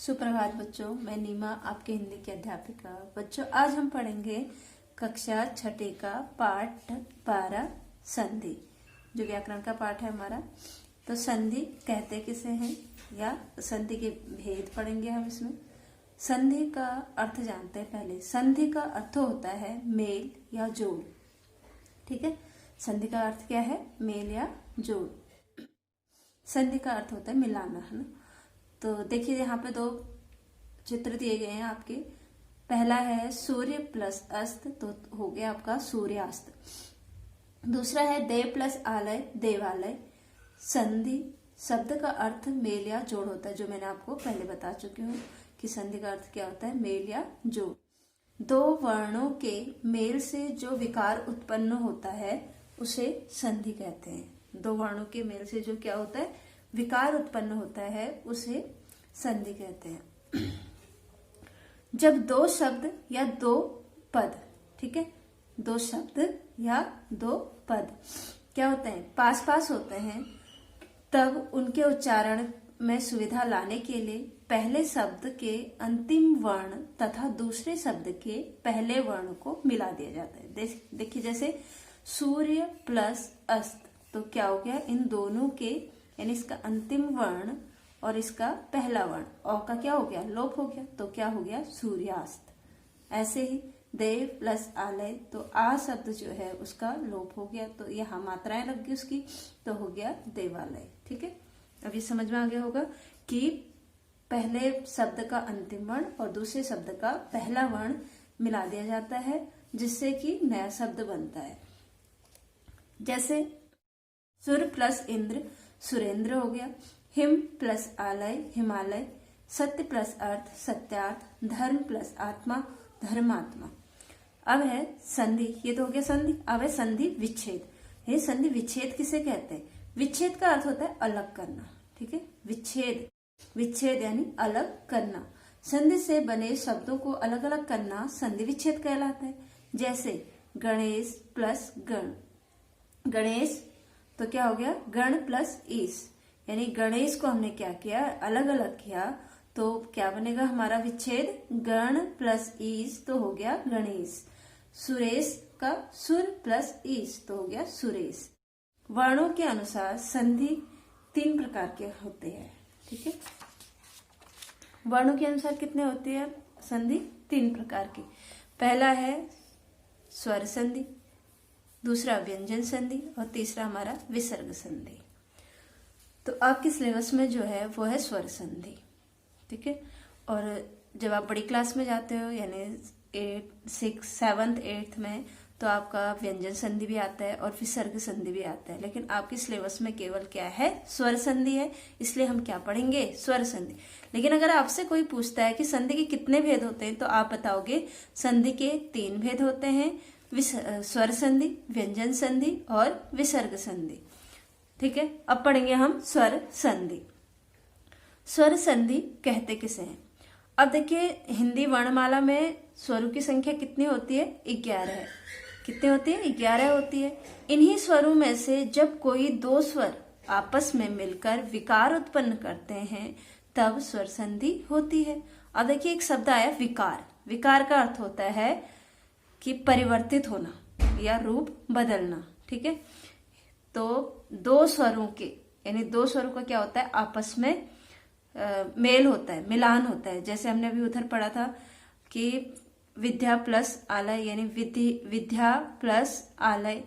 सुप्रभात बच्चों, मैं नीमा आपके हिंदी की अध्यापिका। बच्चों, आज हम पढ़ेंगे कक्षा छठे का पाठ 12 संधि, जो व्याकरण का पाठ है हमारा। तो संधि कहते किसे हैं या संधि के भेद पढ़ेंगे हम इसमें। संधि का अर्थ जानते हैं पहले। संधि का अर्थ होता है मेल या जोड़। ठीक है, संधि का अर्थ क्या है? मेल या जोड़। संधि का अर्थ होता है मिलाना, है ना। तो देखिए, यहाँ पे दो चित्र दिए गए हैं आपके। पहला है सूर्य प्लस अस्त, तो हो गया आपका सूर्यास्त। दूसरा है देव प्लस आलय, देवालय। संधि शब्द का अर्थ मेल या जोड़ होता है, जो मैंने आपको पहले बता चुकी हूँ कि संधि का अर्थ क्या होता है, मेल या जोड़। दो वर्णों के मेल से जो विकार उत्पन्न होता है उसे संधि कहते हैं। दो वर्णों के मेल से जो क्या होता है, विकार उत्पन्न होता है, उसे संधि कहते हैं। जब दो शब्द या दो पद, ठीक है, दो शब्द या दो पद क्या होते हैं, पास पास होते हैं, तब उनके उच्चारण में सुविधा लाने के लिए पहले शब्द के अंतिम वर्ण तथा दूसरे शब्द के पहले वर्ण को मिला दिया जाता है। देखिए, जैसे सूर्य प्लस अस्त, तो क्या हो गया, इन दोनों के यानी इसका अंतिम वर्ण और इसका पहला वर्ण औ का क्या हो गया, लोप हो गया, तो क्या हो गया, सूर्यास्त। ऐसे ही देव प्लस आलय, तो आ शब्द जो है उसका लोप हो गया, तो यहाँ मात्राएं लग गई उसकी, तो हो गया देवालय। ठीक है, अब ये समझ में आ गया होगा कि पहले शब्द का अंतिम वर्ण और दूसरे शब्द का पहला वर्ण मिला दिया जाता है, जिससे कि नया शब्द बनता है। जैसे सुर प्लस इंद्र, सुरेंद्र हो गया। हिम प्लस आलय, हिमालय। सत्य प्लस अर्थ, सत्यार्थ। धर्म प्लस आत्मा, धर्मात्मा। अब है संधि, ये तो हो गया संधि। अब है संधि विच्छेद। ये संधि विच्छेद किसे कहते हैं? विच्छेद का अर्थ होता है अलग करना। ठीक है, विच्छेद, विच्छेद यानी अलग करना। संधि से बने शब्दों को अलग अलग करना संधि विच्छेद कहलाता है। जैसे गणेश प्लस गण, गणेश तो क्या हो गया, गण प्लस ईश, यानी गणेश को हमने क्या किया, अलग अलग किया, तो क्या बनेगा हमारा विच्छेद, गण प्लस ईश, तो हो गया गणेश। सुरेश का सुर प्लस ईश, तो हो गया सुरेश। वर्णों के अनुसार संधि तीन प्रकार के होते हैं। ठीक है, वर्णों के अनुसार कितने होते हैं संधि? तीन प्रकार की। पहला है स्वर संधि, दूसरा व्यंजन संधि और तीसरा हमारा विसर्ग संधि। तो आपके सिलेबस में जो है वो है स्वर संधि। ठीक है, और जब आप बड़ी क्लास में जाते हो यानी 6, 7, 8 में, तो आपका व्यंजन संधि भी आता है और विसर्ग संधि भी आता है। लेकिन आपके सिलेबस में केवल क्या है, स्वर संधि है, इसलिए हम क्या पढ़ेंगे, स्वर संधि। लेकिन अगर आपसे कोई पूछता है कि संधि के कितने भेद होते हैं, तो आप बताओगे संधि के 3 भेद होते हैं, स्वर संधि, व्यंजन संधि और विसर्ग संधि। ठीक है, अब पढ़ेंगे हम स्वर संधि। स्वर संधि कहते किसे हैं? अब देखिए, हिंदी वर्णमाला में स्वरों की संख्या कितनी होती है, 11 है। कितनी होती है, 11 होती है। इन्हीं स्वरों में से जब कोई दो स्वर आपस में मिलकर विकार उत्पन्न करते हैं, तब स्वर संधि होती है। अब देखिए, एक शब्द आया विकार। विकार का अर्थ होता है कि परिवर्तित होना या रूप बदलना। ठीक है, तो दो स्वरों के यानी दो स्वरों का क्या होता है, आपस में मेल होता है, मिलान होता है। जैसे हमने अभी उधर पढ़ा था कि विद्या प्लस आलय, यानी विद्या प्लस आलय,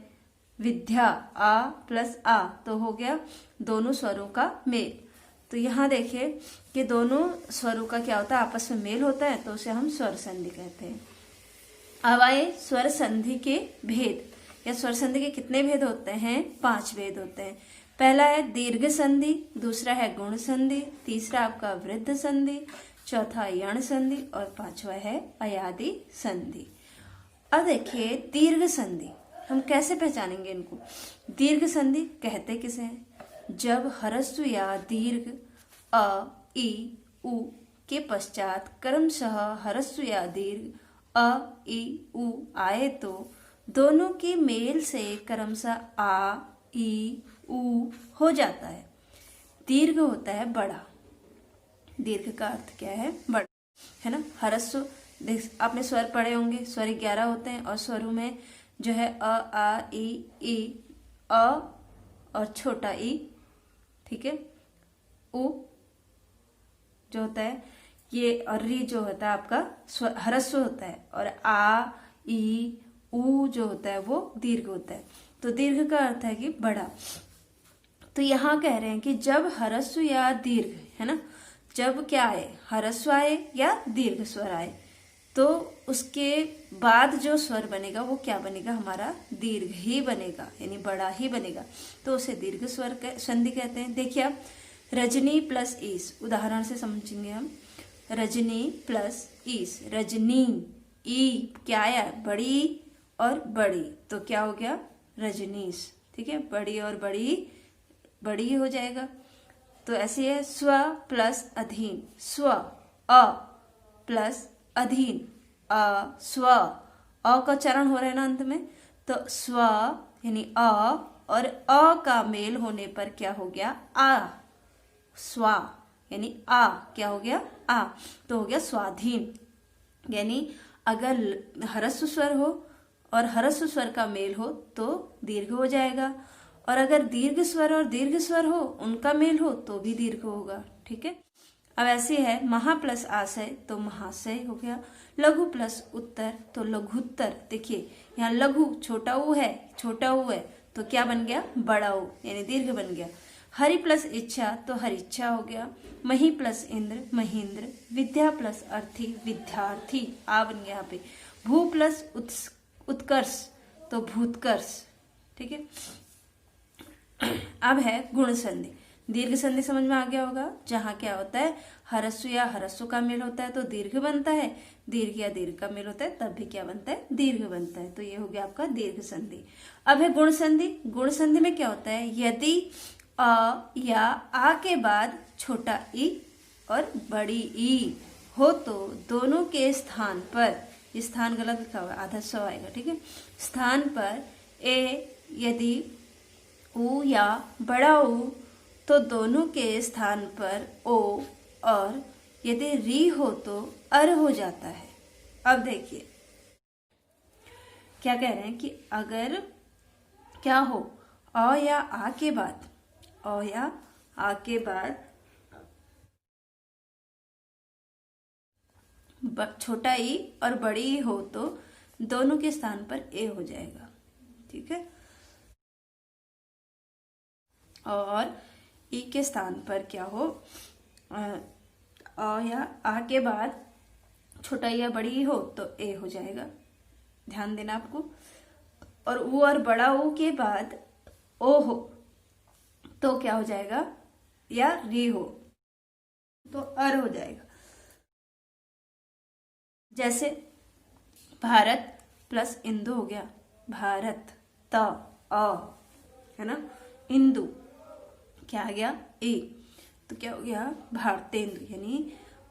विद्या आ प्लस आ, तो हो गया दोनों स्वरों का मेल। तो यहाँ देखिए कि दोनों स्वरों का क्या होता है, आपस में मेल होता है, तो उसे हम स्वर संधि कहते हैं। अब आए स्वर संधि के भेद, या स्वर संधि के कितने भेद होते हैं, 5 भेद होते हैं। पहला है दीर्घ संधि, दूसरा है गुण संधि, तीसरा आपका वृद्ध संधि, चौथा यण संधि और पांचवा है अयादि संधि। अब देखिए दीर्घ संधि हम कैसे पहचानेंगे इनको? दीर्घ संधि कहते किसे हैं? जब ह्रस्व या दीर्घ अ, ई, उ के पश्चात क्रमशः ह्रस्व या दीर्घ अ, ई, उ आए, तो दोनों के मेल से क्रमशः आ, ई, उ हो जाता है। दीर्घ होता है बड़ा, दीर्घ का अर्थ क्या है? बड़ा, है ना। ह्रस्व, देख आपने स्वर पढ़े होंगे, स्वर 11 होते हैं और स्वरों में जो है अ, आ, ई, अ और छोटा ई, ठीक है, उ जो होता है ये, और री जो होता है आपका ह्रस्व होता है, और आ, ई, उ जो होता है वो दीर्घ होता है। तो दीर्घ का अर्थ है कि बड़ा। तो यहाँ कह रहे हैं कि जब ह्रस्व या दीर्घ, है ना, जब क्या आए, ह्रस्व आए या दीर्घ स्वर आए, तो उसके बाद जो स्वर बनेगा वो क्या बनेगा? हमारा दीर्घ ही बनेगा, यानी बड़ा ही बनेगा। तो उसे दीर्घ स्वर संधि कहते हैं। देखिए आप, रजनी प्लस ईस, उदाहरण से समझेंगे हम। रजनी प्लस ईस, रजनी, ई क्या आया? बड़ी और बड़ी, तो क्या हो गया? रजनीश, ठीक है। बड़ी और बड़ी, बड़ी हो जाएगा। तो ऐसे है स्व प्लस अधीन, स्व, अ प्लस अधीन, अ, स्व, अ का उच्चारण हो रहा है ना अंत में, तो स्व यानी अ, और अ का मेल होने पर क्या हो गया? आ, स्वा यानी आ, क्या हो गया? आ, तो हो गया स्वाधीन। यानी अगर ह्रस्व स्वर हो और ह्रस्व स्वर का मेल हो तो दीर्घ हो जाएगा, और अगर दीर्घ स्वर और दीर्घ स्वर हो, उनका मेल हो तो भी दीर्घ होगा, ठीक है। अब ऐसे है, महा प्लस आशय तो महाशय हो गया, लघु प्लस उत्तर तो लघुत्तर। देखिए यहाँ लघु छोटा ऊ है, छोटा ऊ है तो क्या बन गया? बड़ा ऊ, यानी दीर्घ बन गया। हरि प्लस इच्छा तो हरिच्छा हो गया, मही प्लस इंद्र महेंद्र, विद्या प्लस अर्थी विद्यार्थी, आ बन गया यहाँ पे। भू प्लस उत्कर्ष तो भूतकर्ष, ठीक है। अब है गुण संधि। दीर्घ संधि समझ में आ गया होगा, जहां क्या होता है? ह्रस्व या ह्रस्व का मेल होता है तो दीर्घ बनता है, दीर्घ या दीर्घ का मेल होता है तब भी क्या बनता है? दीर्घ बनता है। तो ये हो गया आपका दीर्घ संधि। अब है गुण संधि। गुण संधि में क्या होता है? यदि अ या आ के बाद छोटा ई और बड़ी ई हो तो दोनों के स्थान पर, स्थान गलत लिखा हुआ, आधा सौ आएगा, ठीक है, स्थान पर ए, यदि ऊ या बड़ा ऊ तो दोनों के स्थान पर ओ, और यदि री हो तो अर हो जाता है। अब देखिए क्या कह रहे हैं कि अगर क्या हो, अ या आ के बाद, अ या आ के बाद छोटा ई और बड़ी ई हो तो दोनों के स्थान पर ए हो जाएगा, ठीक है। और ई के स्थान पर क्या हो, अ या आ के बाद छोटा या बड़ी हो तो ए हो जाएगा, ध्यान देना आपको। और ऊ और बड़ा ऊ के बाद ओ हो तो क्या हो जाएगा? या री हो तो अर हो जाएगा। जैसे भारत प्लस इंदु हो गया, भारत, त अ, है ना, इंदु क्या आ गया? ए, तो क्या हो गया? भारतेंदु। यानी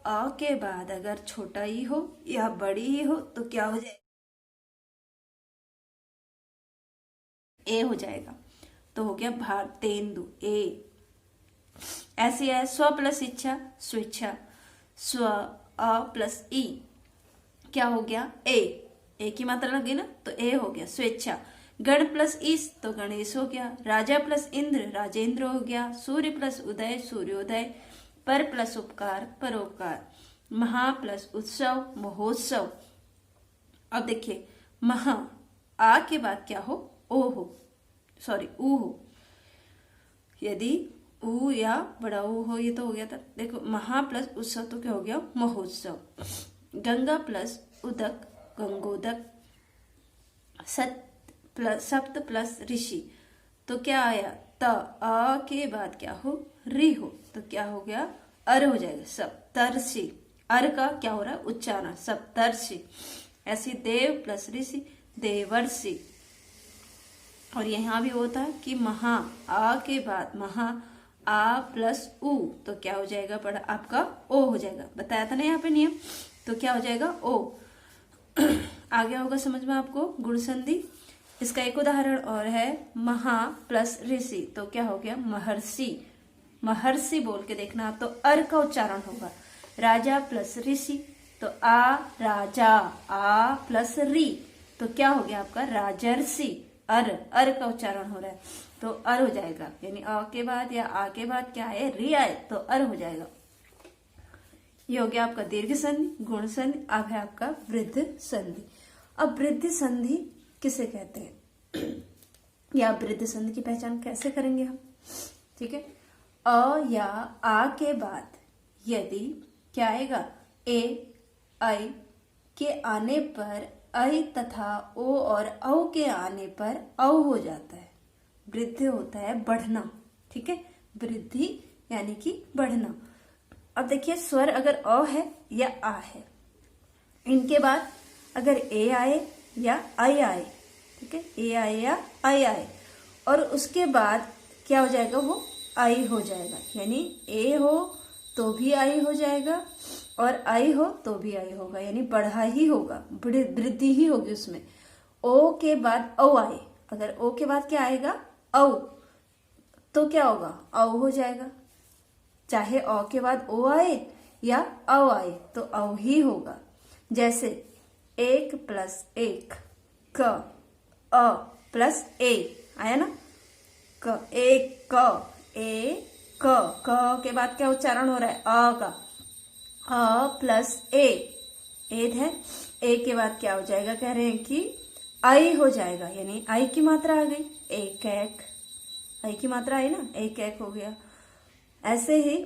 अ के बाद अगर छोटा ई हो या बड़ी ई हो तो क्या हो जाएगा? ए हो जाएगा, तो हो गया भारतेंदु, ए। ऐसे है स्व प्लस इच्छा, स्वेच्छा, स्व अ प्लस ई क्या हो गया? ए की मात्रा लगी ना तो ए हो गया, स्वेच्छा। गण प्लस ईस तो गणेश हो गया, राजा प्लस इंद्र राजेंद्र हो गया, सूर्य प्लस उदय सूर्योदय, पर प्लस उपकार परोपकार, महा प्लस उत्सव महोत्सव। अब देखिए महा, आ के बाद क्या हो? ओ हो, सॉरी ऊ हो। यदि ऊ या बड़ा ऊ हो, ये तो हो गया था। देखो महा प्लस उत्सव तो क्या हो गया? महोत्सव। गंगा प्लस उदक गंगोदक, सप्त प्लस ऋषि तो क्या आया? त, आ के बाद क्या हो? री हो तो क्या हो गया? अर हो जाएगा, सप्तर्षि। अर का क्या हो रहा है? उच्चारण, सप्तर्षि। ऐसे देव प्लस ऋषि देवर्षि। और यहाँ भी होता है कि महा, आ के बाद महा, आ प्लस उ तो क्या हो जाएगा? बड़ा आपका ओ हो जाएगा, बताया था ना यहाँ पे नियम। तो क्या हो जाएगा? ओ। आ गया होगा समझ में आपको गुण संधि। इसका एक उदाहरण और है, महा प्लस ऋषि तो क्या हो गया? महर्षि। महर्षि बोल के देखना आप, तो अर का उच्चारण होगा। राजा प्लस ऋषि, तो आ राजा, आ प्लस री, तो क्या हो गया आपका राजर्षि। अर का उच्चारण हो रहा है तो अर हो जाएगा, यानी अ के बाद या आ के बाद क्या है, री आए तो अर हो जाएगा। ये हो गया आपका दीर्घ संधि, गुण संधि। अब है आपका वृद्ध संधि। अब वृद्ध संधि किसे कहते हैं या वृद्ध संधि की पहचान कैसे करेंगे हम, ठीक है। अ या आ के बाद यदि क्या आएगा, ए आई के आने पर ऐ तथा ओ और औ के आने पर औ हो जाता है। वृद्धि होता है बढ़ना, ठीक है, वृद्धि यानी कि बढ़ना। अब देखिए स्वर अगर अ है या आ है, इनके बाद अगर ए आए या आई आए, ठीक है, ए आए या आई आए, और उसके बाद क्या हो जाएगा, वो आई हो जाएगा, यानी ए हो तो भी आई हो जाएगा और आई हो तो भी आई होगा, यानी बढ़ा ही होगा, वृद्धि ही होगी उसमें। ओ के बाद औ आए, अगर ओ के बाद क्या आएगा, औ, तो क्या होगा, औ हो जाएगा। चाहे औ के बाद ओ आए या औ आए तो औ ही होगा। जैसे 1 + 1 क, अ प्लस ए आया ना, क, एक क, ए क के बाद क्या उच्चारण हो रहा है, अ का, अ प्लस ए, एद है, ए के बाद क्या हो जाएगा, कह रहे हैं कि आई हो जाएगा, यानी आई की मात्रा आ गई, एक एक, आई की मात्रा आई ना, एक एक हो गया। ऐसे ही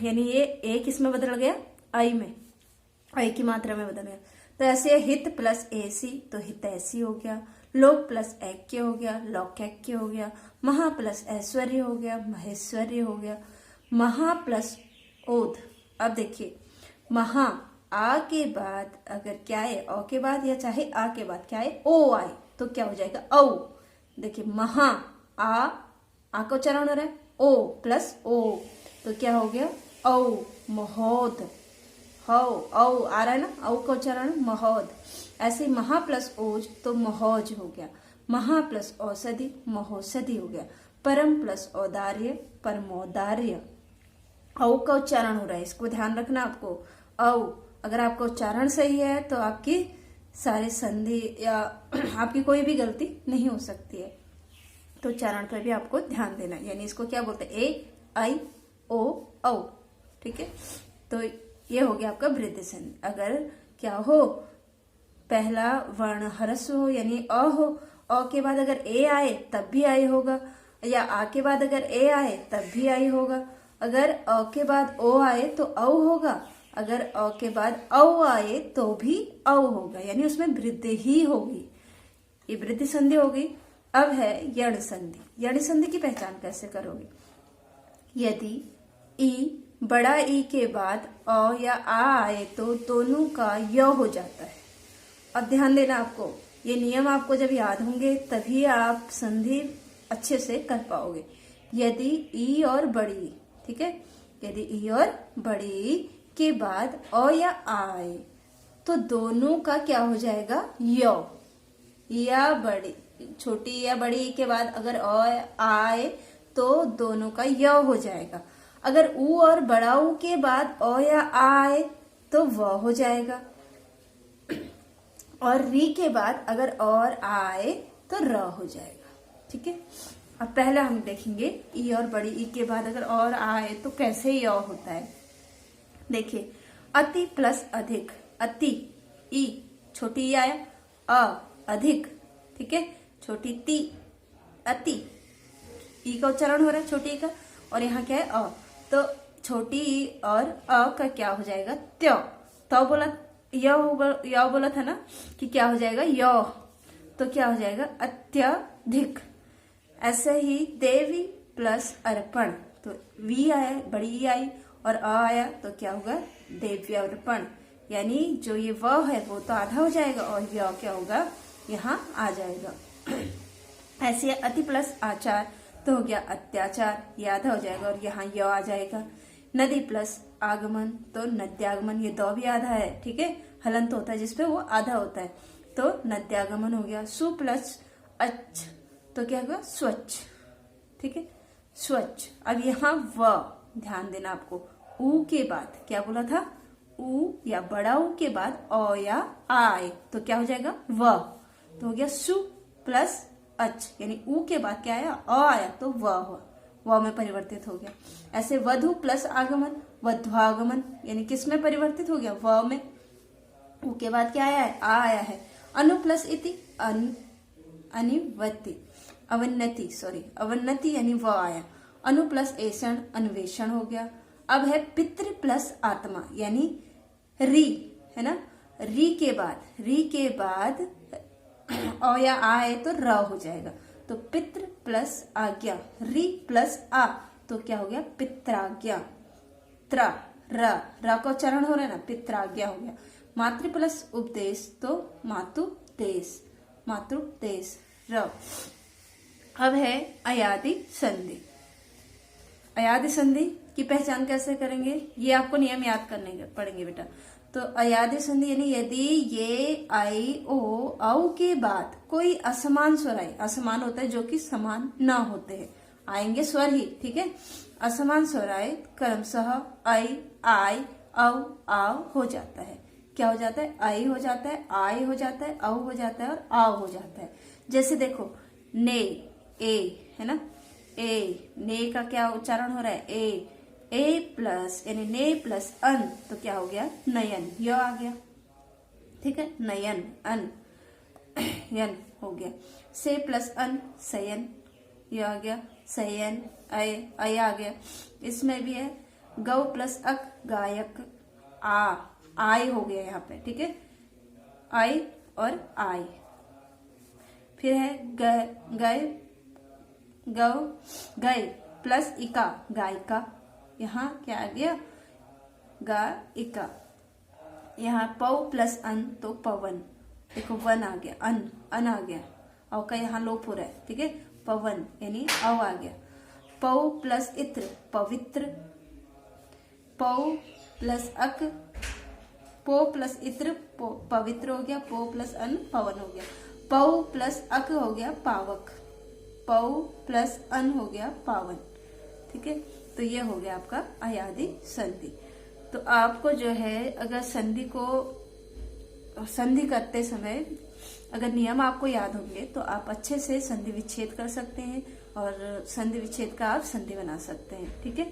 यानी ये एक इसमें बदल गया, आई में, आई की मात्रा में बदल गया। तो ऐसे हित प्लस एसी तो हितैषी हो गया, लोक प्लस ऐक्य हो गया, लौकैक्य हो गया, महा प्लस ऐश्वर्य हो गया, महेश्वर्य हो गया, महा प्लस ओध। अब देखिए महा, आ के बाद अगर क्या है, अ के बाद या चाहे आ के बाद क्या है, ओ आए तो क्या हो जाएगा, औ। देखिए महा, आ का उच्चारण हो रहा है, ओ प्लस ओ तो क्या हो गया, औ, महोद, हौ, औ आ रहा है ना, औ का उच्चारण महोद। ऐसे महा प्लस ओज तो महोज हो गया, महा प्लस औषधि महोषधि हो गया, परम प्लस औदार्य परमौदार्य। औ का उच्चारण हो रहा है, इसको ध्यान रखना आपको। औ अगर आपका उच्चारण सही है तो आपकी सारी संधि या आपकी कोई भी गलती नहीं हो सकती है। तो उच्चारण पर भी आपको ध्यान देना, यानी इसको क्या बोलते हैं, ए आई ओ औ, ठीक है। तो ये हो गया आपका वृद्ध संधि। अगर क्या हो, पहला वर्ण ह्रस्व हो यानी अ हो, अ के बाद अगर ए आए तब भी आई होगा, या आ के बाद अगर ए आए तब भी आई होगा। अगर अ के बाद ओ आए तो औ होगा, अगर अ के बाद औ आए तो भी औ होगा, यानी उसमें वृद्धि ही होगी। ये वृद्धि संधि हो गई। अब है यण संधि। यण संधि की पहचान कैसे करोगे, यदि ई, बड़ा ई के बाद अ या आ आए तो दोनों का य हो जाता है। अब ध्यान देना आपको, ये नियम आपको जब याद होंगे तभी आप संधि अच्छे से कर पाओगे। यदि ई और बड़ी, ठीक है, यदि ई और बड़ी के बाद अ या आ आए तो दोनों का क्या हो जाएगा, य, या बड़ी, छोटी या बड़ी के बाद अगर अ आए तो दोनों का य हो जाएगा। अगर ऊ और बड़ा ऊ के बाद अ या आ आए तो व हो जाएगा, और री के बाद अगर और आए तो र हो जाएगा, ठीक है। अब पहला हम देखेंगे ई और बड़ी ई के बाद अगर और आए तो कैसे य होता है। देखिए अति प्लस अधिक, अति ई, छोटी ई आया, अ अधिक, ठीक है, छोटी ती, अति, ई का उच्चारण हो रहा है छोटी ई का, और यहाँ क्या है अ, तो छोटी ई और अ का क्या हो जाएगा, त्य, तो बोला य बोला था ना कि क्या हो जाएगा, य, तो क्या हो जाएगा अत्यधिक। ऐसे ही देवी प्लस अर्पण, तो वी आया, बड़ी ई आई और अ आया तो क्या होगा, देव्यर्पण, यानी जो ये व है वो तो आधा हो जाएगा और य क्या होगा, यहाँ आ जाएगा। ऐसे अति प्लस आचार तो हो गया अत्याचार, ये आधा हो जाएगा और यहाँ य आ जाएगा। नदी प्लस आगमन तो नद्यागमन, ये दो भी आधा है, ठीक है, हलंत होता है जिसपे वो आधा होता है, तो नद्यागमन हो गया। सु प्लस अच्छ तो क्या होगा, स्वच्छ, ठीक है, स्वच्छ। अब यहाँ व, ध्यान देना आपको, ऊ के बाद क्या बोला था, ऊ या बड़ा ऊ के बाद अ या आ आए तो क्या हो जाएगा, व। तो हो गया सु प्लस अच, यानी ऊ के बाद क्या आया, अ आया तो व हुआ, व में परिवर्तित हो गया। ऐसे वधु प्लस आगमन, वध्वागमन, यानी किस में परिवर्तित हो गया, व में। ऊ के बाद क्या आया है, आ आया है। अनु प्लस इति, अनिवति, अवन्नति यानी व आया। अनु प्लस ऐषण, अन्वेषण हो गया। अब है पितृ प्लस आत्मा, यानी री, है ना, री के बाद अ या आ है तो र हो जाएगा, तो पितृ प्लस आज्ञा, री प्लस आ तो क्या हो गया, पित्राज्ञा। त्रा र का उच्चारण हो रहा है ना, पित्राज्ञा हो गया। मातृ प्लस उपदेश तो मातुदेश, र। अब है अयादि संधि। अयादि संधि की पहचान कैसे करेंगे, ये आपको नियम याद करने पड़ेंगे बेटा। तो अयादि संधि यानी यदि ये आई ओ औ के बाद कोई असमान स्वर आए, असमान होता है जो कि समान ना होते हैं, आएंगे स्वर ही, ठीक है, असमान स्वर आए क्रमशः आई, आय, औ, आव हो जाता है। क्या हो जाता है, आई हो जाता है, आय हो जाता है, औ हो जाता है और आव हो जाता है। जैसे देखो ने, ए, है ना, ए, ने का क्या उच्चारण हो रहा है, ए प्लस यानी ने प्लस अन तो क्या हो गया, नयन, यह आ गया, ठीक है, नयन, अन, यन हो गया। से प्लस अन, सयन, यह आ गया, सयन, अय आ गया। इसमें भी है गौ प्लस अक, गायक, आय हो गया यहाँ पे, ठीक है, आय और आय। फिर है गए, गौ, गए प्लस इका, गायिका, यहाँ क्या आ गया, गायिका। यहाँ पौ प्लस अन तो पवन, देखो वन आ गया, अन आ गया, औ का यहाँ लोप हो रहा है, ठीक है, पवन यानी अव आ गया। पौ प्लस इत्र, पवित्र, पौ प्लस अक, पो प्लस इत्र पवित्र हो गया, पो प्लस अन पवन हो गया। पौ प्लस अक हो गया पावक, पौ प्लस अन हो गया पावन, ठीक है। तो ये हो गया आपका अयादि संधि। तो आपको जो है अगर संधि करते समय अगर नियम आपको याद होंगे तो आप अच्छे से संधि विच्छेद कर सकते हैं और संधि विच्छेद का आप संधि बना सकते हैं, ठीक है।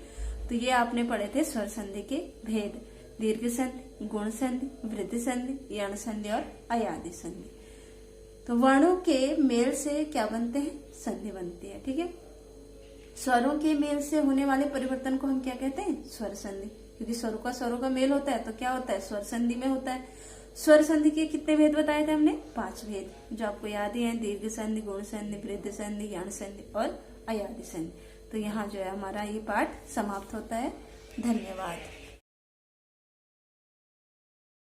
तो ये आपने पढ़े थे स्वर संधि के भेद, दीर्घ संधि, गुण संधि, वृद्धि संधि, यण संधि और अयादि संधि। तो वर्णों के मेल से क्या बनते हैं, संधि बनती है, ठीक है। स्वरों के मेल से होने वाले परिवर्तन को हम क्या कहते हैं, स्वर संधि, क्योंकि स्वरों का मेल होता है तो क्या होता है, स्वर संधि में होता है। स्वर संधि के कितने भेद बताए थे हमने, 5 भेद, जो आपको याद ही है, दीर्घ संधि, गुण संधि, वृद्धि संधि, यण संधि और अयादि संधि। तो यहाँ जो है हमारा ये पाठ समाप्त होता है। धन्यवाद।